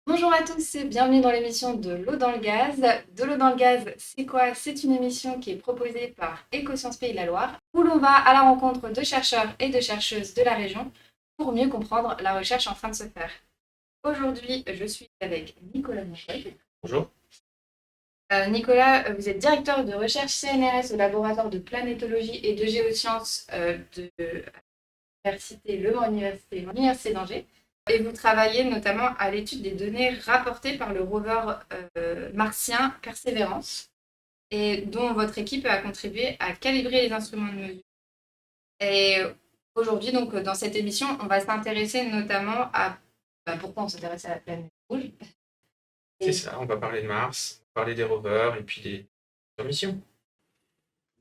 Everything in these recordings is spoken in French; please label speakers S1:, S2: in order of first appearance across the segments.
S1: Bonjour à tous et bienvenue dans l'émission de l'eau dans le gaz. De l'eau dans le gaz, c'est quoi? C'est une émission qui est proposée par Écosciences Pays de la Loire, où l'on va à la rencontre de chercheurs et de chercheuses de la région pour mieux comprendre la recherche en train de se faire. Aujourd'hui, je suis avec Nicolas Moncheuil.
S2: Bonjour.
S1: Nicolas, vous êtes directeur de recherche CNRS au laboratoire de planétologie et de géosciences de l'université Le Mans Université, l'université d'Angers. Et vous travaillez notamment à l'étude des données rapportées par le rover martien Persévérance, et dont votre équipe a contribué à calibrer les instruments de mesure. Et aujourd'hui, donc, dans cette émission, on va s'intéresser notamment à pourquoi on s'intéresse à la planète rouge.
S2: C'est
S1: Et
S2: ça, on va parler de Mars, on va parler des rovers et puis des missions.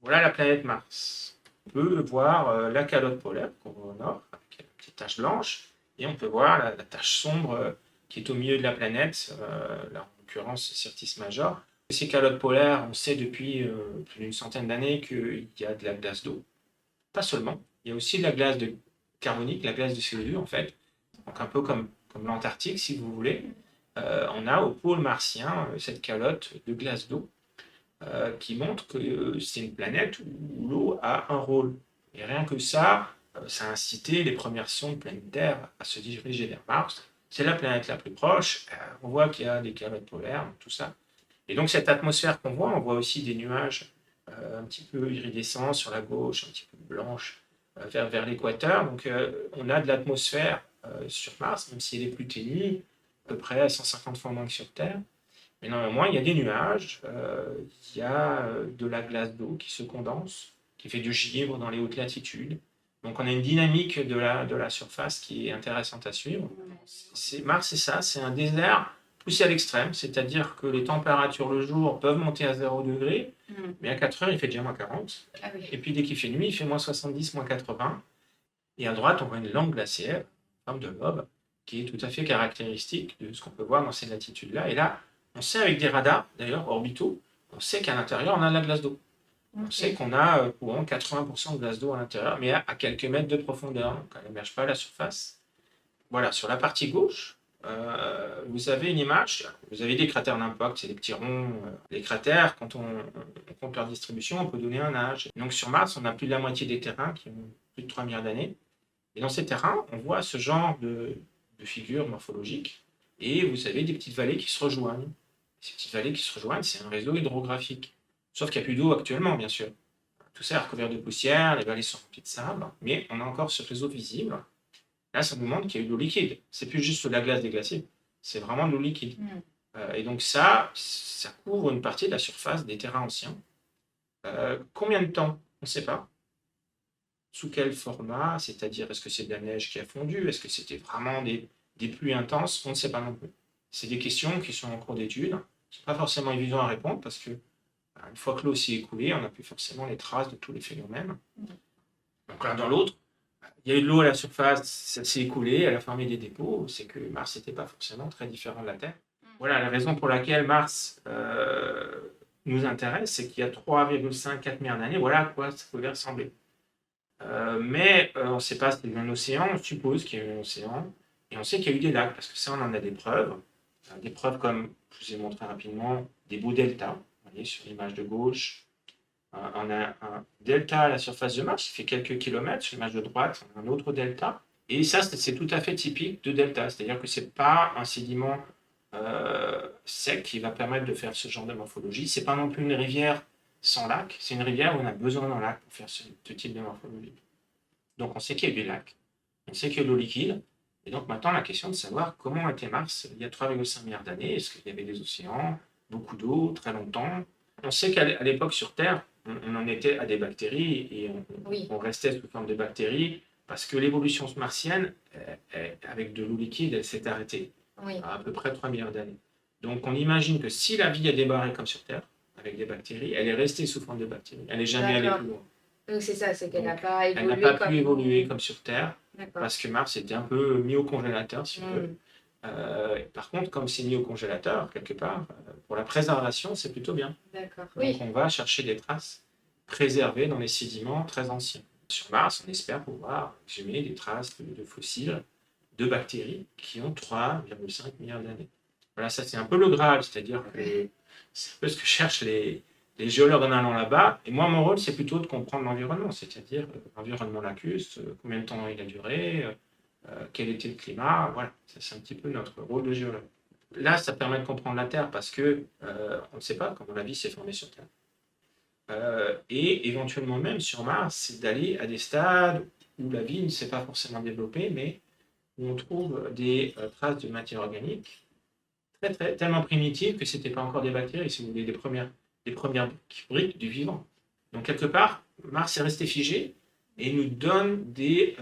S2: Voilà la planète Mars. On peut voir la calotte polaire qu'on voit au nord, avec une petite tache blanche, et on peut voir la tache sombre qui est au milieu de la planète, là en l'occurrence Syrtis Major. Ces calottes polaires, on sait depuis plus d'une centaine d'années qu'il y a de la glace d'eau. Pas seulement, il y a aussi de la glace carbonique, la glace de CO2 en fait. Donc un peu comme l'Antarctique si vous voulez. On a au pôle martien cette calotte de glace d'eau qui montre que c'est une planète où l'eau a un rôle. Et rien que ça, ça a incité les premières sondes planétaires à se diriger vers Mars. C'est la planète la plus proche. On voit qu'il y a des calottes polaires, tout ça. Et donc cette atmosphère qu'on voit, on voit aussi des nuages un petit peu iridescents sur la gauche, un petit peu blanches vers l'équateur. Donc on a de l'atmosphère sur Mars, même si elle est plus ténue, à peu près 150 fois moins que sur Terre. Mais néanmoins, il y a des nuages, il y a de la glace d'eau qui se condense, qui fait du givre dans les hautes latitudes. Donc on a une dynamique de la surface qui est intéressante à suivre. Mars, c'est ça, c'est un désert poussé à l'extrême, c'est-à-dire que les températures le jour peuvent monter à 0 degré, mais à 4 heures, il fait déjà moins 40.
S1: Ah oui.
S2: Et puis dès qu'il fait nuit, il fait moins 70, moins 80. Et à droite, on voit une langue glaciaire, en forme de lobe, qui est tout à fait caractéristique de ce qu'on peut voir dans ces latitudes-là. Et là, on sait avec des radars, d'ailleurs, orbitaux, on sait qu'à l'intérieur, on a de la glace d'eau. On sait qu'on a 80% de glace d'eau à l'intérieur, mais à quelques mètres de profondeur, donc elle n'émerge pas à la surface. Voilà, sur la partie gauche, vous avez une image, vous avez des cratères d'impact, c'est des petits ronds. Les cratères, quand on compte leur distribution, on peut donner un âge. Donc sur Mars, on a plus de la moitié des terrains qui ont plus de 3 milliards d'années. Et dans ces terrains, on voit ce genre de figures morphologiques. Et vous avez des petites vallées qui se rejoignent. Ces petites vallées qui se rejoignent, c'est un réseau hydrographique. Sauf qu'il n'y a plus d'eau actuellement, bien sûr. Tout ça est recouvert de poussière, les vallées sont remplies de sable, mais on a encore ce réseau visible. Là, ça nous montre qu'il y a eu de l'eau liquide. C'est plus juste de la glace des glaciers, c'est vraiment de l'eau liquide. Et donc ça couvre une partie de la surface des terrains anciens. Combien de temps? On ne sait pas. Sous quel format? C'est-à-dire, est-ce que c'est de la neige qui a fondu? Est-ce que c'était vraiment des pluies intenses? On ne sait pas non plus. C'est des questions qui sont en cours d'étude. Ce n'est pas forcément évident à répondre parce que, une fois que l'eau s'est écoulée, on n'a plus forcément les traces de tous les phénomènes. Donc l'un dans l'autre, il y a eu de l'eau à la surface, ça s'est écoulé, elle a formé des dépôts. C'est que Mars n'était pas forcément très différent de la Terre. Voilà la raison pour laquelle Mars nous intéresse, c'est qu'il y a 3,5-4 milliards d'années, voilà à quoi ça pouvait ressembler. Mais on ne sait pas si c'est un océan, on suppose qu'il y a eu un océan, et on sait qu'il y a eu des lacs, parce que ça, on en a des preuves. Des preuves comme, je vous ai montré rapidement, des beaux deltas. Vous voyez sur l'image de gauche, on a un delta à la surface de Mars, qui fait quelques kilomètres. Sur l'image de droite, on a un autre delta. Et ça, c'est tout à fait typique de delta, c'est-à-dire que ce n'est pas un sédiment sec qui va permettre de faire ce genre de morphologie. Ce n'est pas non plus une rivière sans lac, c'est une rivière où on a besoin d'un lac pour faire ce type de morphologie. Donc on sait qu'il y a eu des lacs, on sait qu'il y a de l'eau liquide, et donc maintenant la question de savoir comment était Mars il y a 3,5 milliards d'années, est-ce qu'il y avait des océans, beaucoup d'eau, très longtemps. On sait qu'à l'époque sur Terre, on en était à des bactéries, et on restait sous forme de bactéries, parce que l'évolution martienne, avec de l'eau liquide, elle s'est arrêtée à peu près 3 milliards d'années. Donc on imagine que si la vie a démarré comme sur Terre, avec des bactéries, elle est restée sous forme de bactéries, elle n'est jamais allée plus loin.
S1: Donc c'est ça, c'est qu'elle n'a
S2: Donc,
S1: pas
S2: elle n'a
S1: évolué
S2: pas pu évoluer comme sur Terre,
S1: D'accord.
S2: parce que Mars était un peu mis au congélateur, si on veut. Par contre, comme c'est mis au congélateur, quelque part, pour la préservation, c'est plutôt bien.
S1: D'accord.
S2: Donc on va chercher des traces préservées dans les sédiments très anciens. Sur Mars, on espère pouvoir exhumer des traces de fossiles de bactéries qui ont 3,5 milliards d'années. Voilà, ça c'est un peu le Graal, c'est-à-dire que c'est un peu ce que cherchent les géologues en allant là-bas. Et moi, mon rôle, c'est plutôt de comprendre l'environnement, c'est-à-dire l'environnement lacustre, combien de temps il a duré, quel était le climat. Voilà, ça c'est un petit peu notre rôle de géologue. Là, ça permet de comprendre la Terre parce que on ne sait pas comment la vie s'est formée sur Terre. Et éventuellement même sur Mars, c'est d'aller à des stades où la vie ne s'est pas forcément développée, mais où on trouve des traces de matière organique tellement primitives que ce n'était pas encore des bactéries, si vous voulez, les premières briques du vivant. Donc quelque part, Mars est resté figé et nous donne des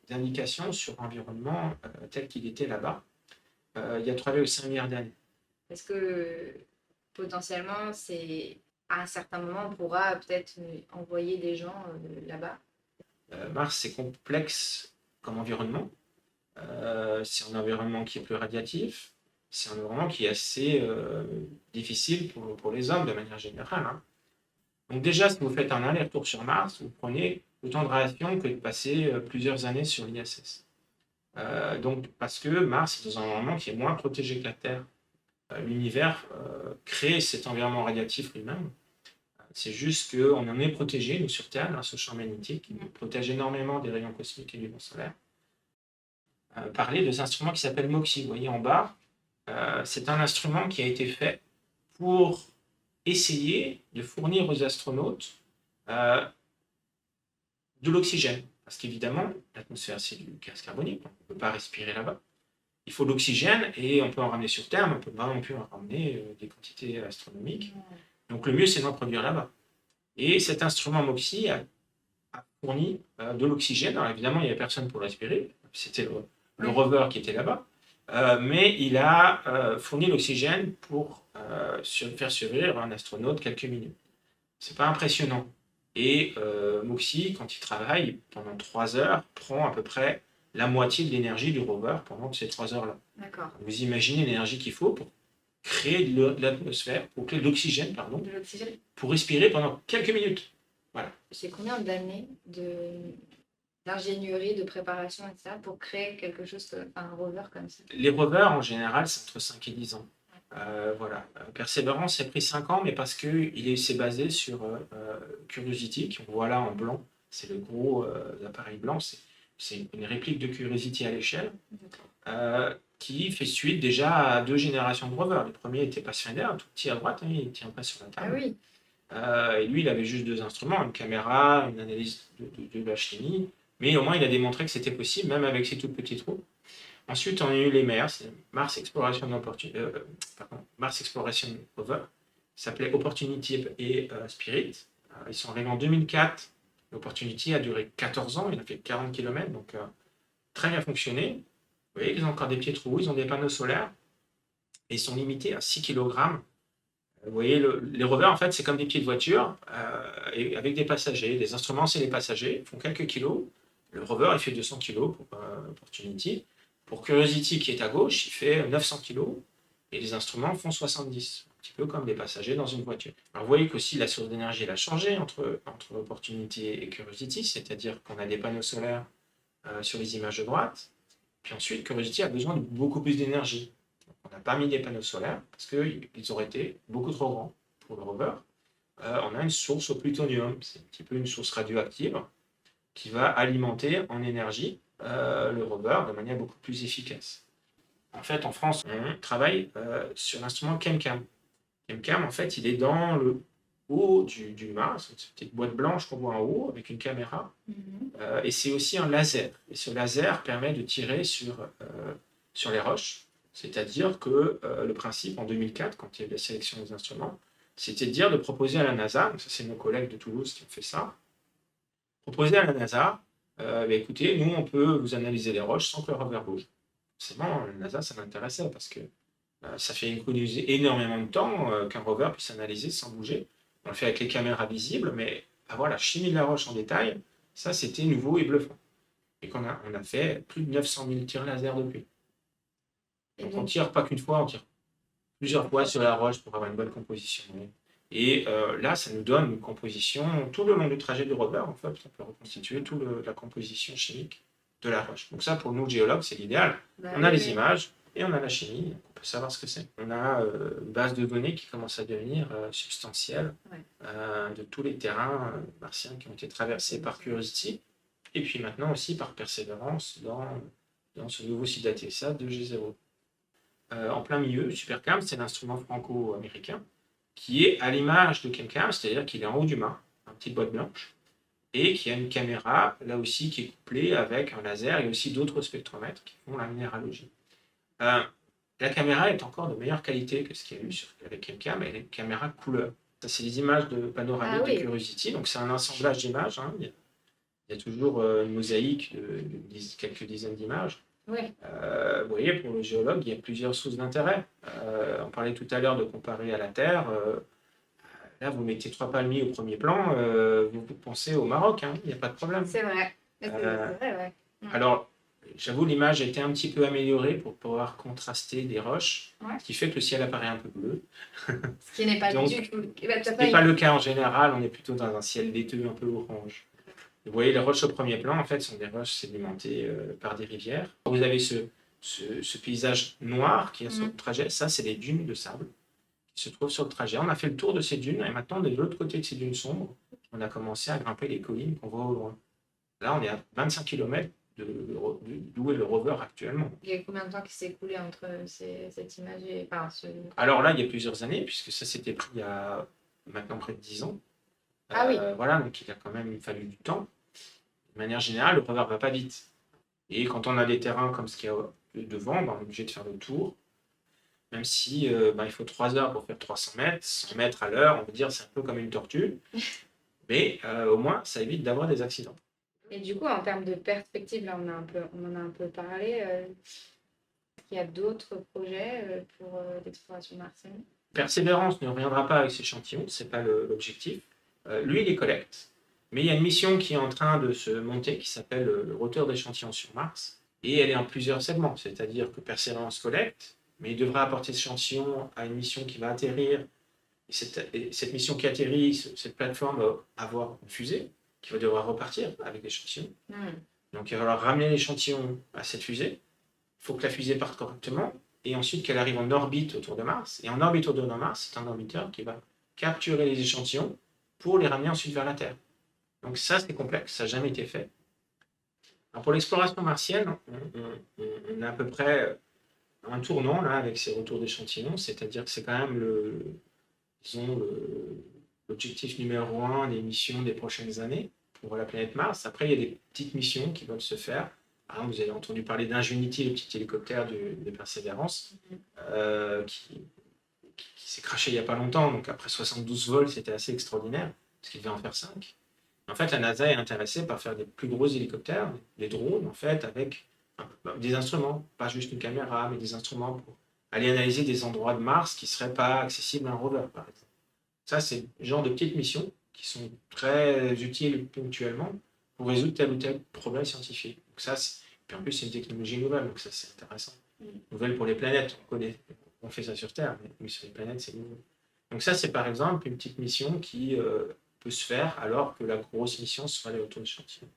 S2: indications sur l'environnement tel qu'il était là-bas il y a 3,5 milliards d'années.
S1: Est-ce que potentiellement, à un certain moment, on pourra peut-être envoyer des gens là-bas?
S2: Mars, c'est complexe comme environnement. C'est un environnement qui est plus radiatif. C'est un environnement qui est assez difficile pour les hommes de manière générale. Hein. Donc déjà, si vous faites un aller-retour sur Mars, vous prenez autant de radiation que de passer plusieurs années sur l'ISS. Donc parce que Mars est dans un environnement qui est moins protégé que la Terre. L'univers crée cet environnement radiatif lui-même. C'est juste qu'on en est protégé, nous, sur Terre, grâce au champ magnétique, qui nous protège énormément des rayons cosmiques et du vent solaire. Parler de cet instrument qui s'appelle MOXIE. Vous voyez en bas, c'est un instrument qui a été fait pour essayer de fournir aux astronautes de l'oxygène. Parce qu'évidemment, l'atmosphère, c'est du gaz carbonique, on ne peut pas respirer là-bas. Il faut de l'oxygène et on peut en ramener sur Terre, mais on ne peut pas non plus en ramener des quantités astronomiques. Donc le mieux, c'est d'en produire là-bas. Et cet instrument MOXIE a fourni de l'oxygène. Alors évidemment, il n'y avait personne pour respirer. C'était le rover qui était là-bas. Mais il a fourni l'oxygène pour faire survivre un astronaute quelques minutes. C'est pas impressionnant. Et MOXIE, quand il travaille pendant 3 heures, prend à peu près la moitié de l'énergie du rover pendant ces 3 heures-là.
S1: D'accord.
S2: Vous imaginez l'énergie qu'il faut pour créer de l'atmosphère, pour créer de l'oxygène, pardon, pour respirer pendant quelques minutes. Voilà.
S1: C'est combien d'années d'ingénierie, de préparation, etc., pour créer quelque chose, un rover comme ça?
S2: Les rovers, en général, c'est entre 5 et 10 ans. Voilà. Perseverance a pris 5 ans, mais parce qu'il s'est basé sur Curiosity, qu'on voit là en blanc. C'est le gros appareil blanc. C'est une réplique de Curiosity à l'échelle, qui fait suite déjà à 2 générations de rovers. Le premier était Pathfinder, un tout petit à droite, hein, il ne tient pas sur la table.
S1: Ah oui.
S2: Et lui, il avait juste 2 instruments, une caméra, une analyse de la chimie, mais au moins il a démontré que c'était possible, même avec ces tout petits trous. Ensuite, on a eu les MER, c'est Mars Exploration Rover, qui s'appelait Opportunity et Spirit. Ils sont arrivés en 2004. L'Opportunity a duré 14 ans, il a fait 40 km, donc très bien fonctionné. Vous voyez qu'ils ont encore des petits trous, ils ont des panneaux solaires, et ils sont limités à 6 kg. Vous voyez, les rovers, en fait, c'est comme des petites voitures, et avec des passagers. Les instruments, c'est les passagers, ils font quelques kilos. Le rover, il fait 200 kg pour Opportunity. Pour Curiosity, qui est à gauche, il fait 900 kg, et les instruments font 70, un petit peu comme des passagers dans une voiture. Alors vous voyez qu'aussi la source d'énergie elle a changé entre Opportunity et Curiosity, c'est-à-dire qu'on a des panneaux solaires sur les images de droite, puis ensuite Curiosity a besoin de beaucoup plus d'énergie. On n'a pas mis des panneaux solaires parce qu'ils auraient été beaucoup trop grands pour le rover. On a une source au plutonium, c'est un petit peu une source radioactive qui va alimenter en énergie le rover de manière beaucoup plus efficace. En fait, en France, on travaille sur l'instrument ChemCam. ChemCam, en fait, il est dans le haut du Mars, une petite boîte blanche qu'on voit en haut avec une caméra. Et c'est aussi un laser. Et ce laser permet de tirer sur les roches. C'est-à-dire que le principe, en 2004, quand il y a eu la sélection des instruments, c'était de proposer à la NASA, donc ça c'est nos collègues de Toulouse qui ont fait ça, proposer à la NASA, écoutez, nous on peut vous analyser les roches sans que le rover bouge. Forcément, la NASA ça m'intéressait parce que ça fait économiser énormément de temps qu'un rover puisse analyser sans bouger. On le fait avec les caméras visibles, mais avoir la chimie de la roche en détail, ça c'était nouveau et bluffant. Et on a fait plus de 900 000 tirs laser depuis. Donc on tire pas qu'une fois, on tire plusieurs fois sur la roche pour avoir une bonne composition. Et là, ça nous donne une composition, tout le long du trajet du rover, en fait, on peut reconstituer toute la composition chimique de la roche. Donc ça, pour nous, géologues, c'est l'idéal. On a les images, et on a la chimie, donc on peut savoir ce que c'est. On a une base de données qui commence à devenir substantielle de tous les terrains martiens qui ont été traversés par Curiosity, et puis maintenant aussi par Persévérance dans ce nouveau site d'atterrissage de G0. En plein milieu, Supercam, c'est l'instrument franco-américain qui est à l'image de ChemCam, c'est-à-dire qu'il est en haut du mât, une petite boîte blanche, et qui a une caméra, là aussi, qui est couplée avec un laser et aussi d'autres spectromètres qui font la minéralogie. La caméra est encore de meilleure qualité que ce qu'il y a eu avec ChemCam, elle est une caméra couleur. Ça, c'est les images de panoramique de Curiosity, donc c'est un assemblage d'images. Il y a toujours une mosaïque de quelques dizaines d'images.
S1: Oui.
S2: Vous voyez, pour le géologue, il y a plusieurs sources d'intérêt. On parlait tout à l'heure de comparer à la Terre. Là, vous mettez 3 palmiers au premier plan, vous pensez au Maroc, il n'y a pas de problème.
S1: C'est vrai. C'est vrai, ouais.
S2: Alors, j'avoue, l'image a été un petit peu améliorée pour pouvoir contraster des roches, ce qui fait que le ciel apparaît un peu bleu.
S1: Ce qui n'est pas
S2: Donc,
S1: du tout.
S2: Ce n'est pas le cas en général, on est plutôt dans un ciel laiteux, un peu orange. Vous voyez, les roches au premier plan, en fait, sont des roches sédimentées par des rivières. Vous avez ce paysage noir qui est sur le trajet, ça, c'est les dunes de sable qui se trouvent sur le trajet. On a fait le tour de ces dunes, et maintenant, de l'autre côté de ces dunes sombres, on a commencé à grimper les collines qu'on voit au loin. Là, on est à 25 km d'où est le rover actuellement.
S1: Il y a combien de temps qui s'est écoulé entre cette image et...
S2: Alors là, il y a plusieurs années, puisque ça s'était pris il y a maintenant près de 10 ans.
S1: Ah oui.
S2: Voilà, donc il a quand même fallu du temps. De manière générale, le rover ne va pas vite. Et quand on a des terrains comme ce qu'il y a devant, on est obligé de faire le tour. Même si il faut 3 heures pour faire 300 mètres, 100 mètres à l'heure, on peut dire c'est un peu comme une tortue. Mais au moins, ça évite d'avoir des accidents.
S1: Et du coup, en termes de perspective, là, on en a un peu parlé. Est-ce qu'il y a d'autres projets pour l'exploration martienne?
S2: Persévérance ne reviendra pas avec ses échantillons, ce n'est pas l'objectif. Lui, il les collecte. Mais il y a une mission qui est en train de se monter qui s'appelle le roteur d'échantillons sur Mars. Et elle est en plusieurs segments, c'est-à-dire que Persévérance collecte, mais il devra apporter cet échantillon à une mission qui va atterrir. Et cette mission qui atterrit, cette plateforme va avoir une fusée qui va devoir repartir avec l'échantillon. Donc il va falloir ramener l'échantillon à cette fusée. Il faut que la fusée parte correctement et ensuite qu'elle arrive en orbite autour de Mars. Et en orbite autour de Mars, c'est un orbiteur qui va capturer les échantillons pour les ramener ensuite vers la Terre. Donc ça, c'est complexe, ça n'a jamais été fait. Alors pour l'exploration martienne, on a à peu près un tournant là, avec ces retours d'échantillons, c'est-à-dire que c'est quand même l'objectif numéro 1 des missions des prochaines années pour la planète Mars. Après, il y a des petites missions qui veulent se faire. Vous avez entendu parler d'Ingenuity, le petit hélicoptère de Persévérance, qui s'est crashé il n'y a pas longtemps. Donc après 72 vols, c'était assez extraordinaire, parce qu'il devait en faire 5. En fait, la NASA est intéressée par faire des plus gros hélicoptères, des drones, en fait, avec des instruments, pas juste une caméra, mais des instruments pour aller analyser des endroits de Mars qui ne seraient pas accessibles à un rover, par exemple. Ça, c'est le genre de petites missions qui sont très utiles ponctuellement pour résoudre tel ou tel problème scientifique. Donc ça, puis en plus, c'est une technologie nouvelle, donc ça, c'est intéressant. Nouvelle pour les planètes, on fait ça sur Terre, mais sur les planètes, c'est nouveau. Donc ça, c'est par exemple une petite mission qui peut se faire alors que la grosse mission sera les retours d'échantillons.